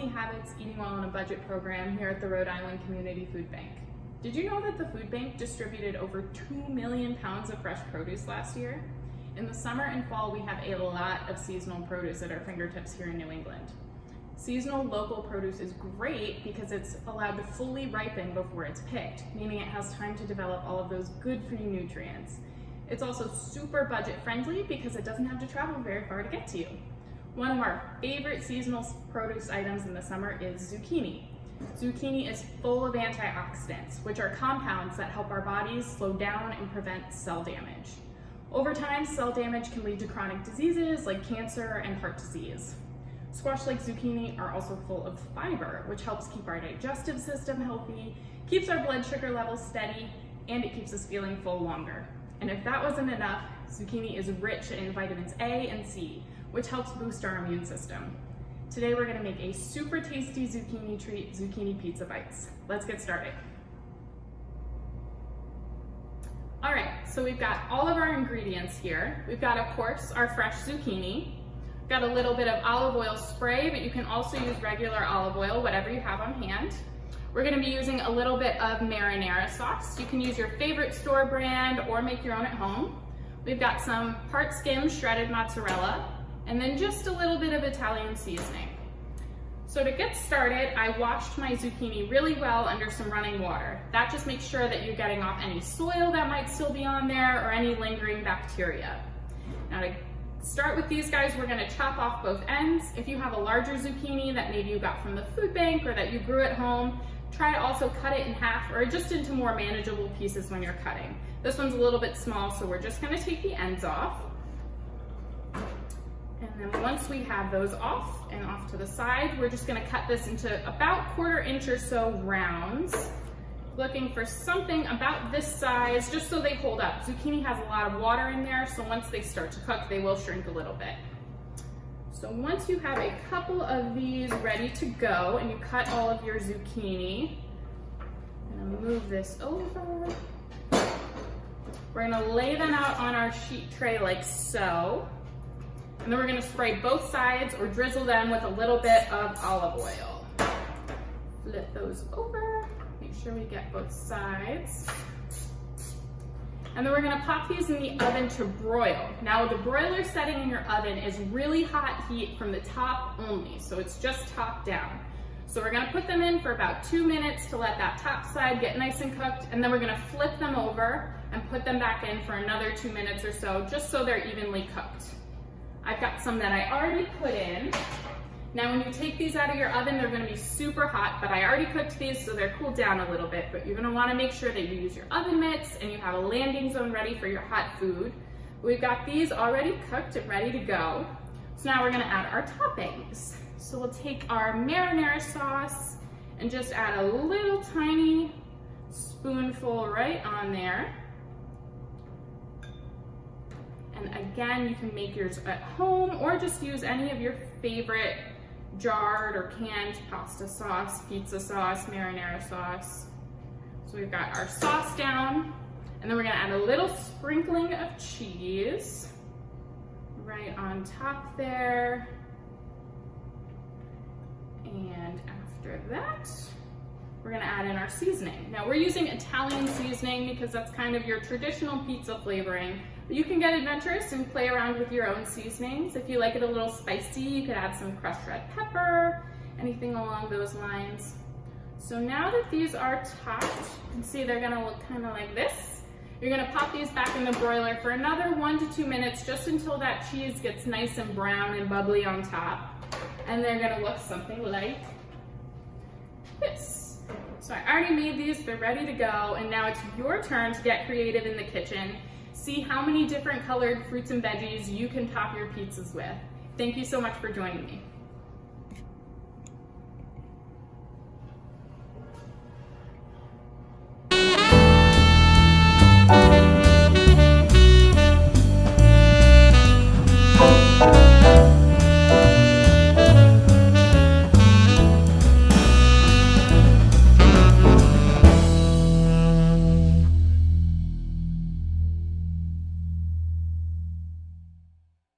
Healthy Habits, Eating Well on a Budget program here at the Rhode Island Community Food Bank. Did you know that the food bank distributed over 2 million pounds of fresh produce last year? In the summer and fall, we have a lot of seasonal produce at our fingertips here in New England. Seasonal local produce is great because it's allowed to fully ripen before it's picked, meaning it has time to develop all of those good for you nutrients. It's also super budget friendly because it doesn't have to travel very far to get to you. One of our favorite seasonal produce items in the summer is zucchini. Zucchini is full of antioxidants, which are compounds that help our bodies slow down and prevent cell damage. Over time, cell damage can lead to chronic diseases like cancer and heart disease. Squash like zucchini are also full of fiber, which helps keep our digestive system healthy, keeps our blood sugar levels steady, and it keeps us feeling full longer. And if that wasn't enough, zucchini is rich in vitamins A and C, which helps boost our immune system. Today we're gonna make a super tasty zucchini treat, zucchini pizza bites. Let's get started. All right, so we've got all of our ingredients here. We've got, of course, our fresh zucchini. We've got a little bit of olive oil spray, but you can also use regular olive oil, whatever you have on hand. We're gonna be using a little bit of marinara sauce. You can use your favorite store brand or make your own at home. We've got some part skim shredded mozzarella, and then just a little bit of Italian seasoning. So to get started, I washed my zucchini really well under some running water. That just makes sure that you're getting off any soil that might still be on there or any lingering bacteria. Now to start with these guys, we're gonna chop off both ends. If you have a larger zucchini that maybe you got from the food bank or that you grew at home, try to also cut it in half or just into more manageable pieces when you're cutting. This one's a little bit small, so we're just gonna take the ends off. And then once we have those off and off to the side, we're just gonna cut this into about 1/4 inch or so rounds. Looking for something about this size, just so they hold up. Zucchini has a lot of water in there, so once they start to cook, they will shrink a little bit. So once you have a couple of these ready to go and you cut all of your zucchini, I'm gonna move this over. We're gonna lay them out on our sheet tray like so. And then we're gonna spray both sides or drizzle them with a little bit of olive oil. Flip those over, make sure we get both sides. And then we're gonna pop these in the oven to broil. Now the broiler setting in your oven is really hot heat from the top only, so it's just top down. So we're gonna put them in for about 2 minutes to let that top side get nice and cooked, and then we're gonna flip them over and put them back in for another 2 minutes or so, just so they're evenly cooked. I've got some that I already put in. Now when you take these out of your oven, they're gonna be super hot, but I already cooked these so they're cooled down a little bit, but you're gonna wanna make sure that you use your oven mitts and you have a landing zone ready for your hot food. We've got these already cooked and ready to go. So now we're gonna add our toppings. So we'll take our marinara sauce and just add a little tiny spoonful right on there. And again, you can make yours at home or just use any of your favorite jarred or canned pasta sauce, pizza sauce, marinara sauce. So we've got our sauce down, and then we're gonna add a little sprinkling of cheese right on top there. And after that, we're gonna add in our seasoning. Now we're using Italian seasoning because that's kind of your traditional pizza flavoring. But you can get adventurous and play around with your own seasonings. If you like it a little spicy, you could add some crushed red pepper, anything along those lines. So now that these are topped, you can see they're gonna look kind of like this. You're gonna pop these back in the broiler for another 1 to 2 minutes, just until that cheese gets nice and brown and bubbly on top. And they're gonna look something like this. So I already made these, they're ready to go, and now it's your turn to get creative in the kitchen. See how many different colored fruits and veggies you can top your pizzas with. Thank you so much for joining me.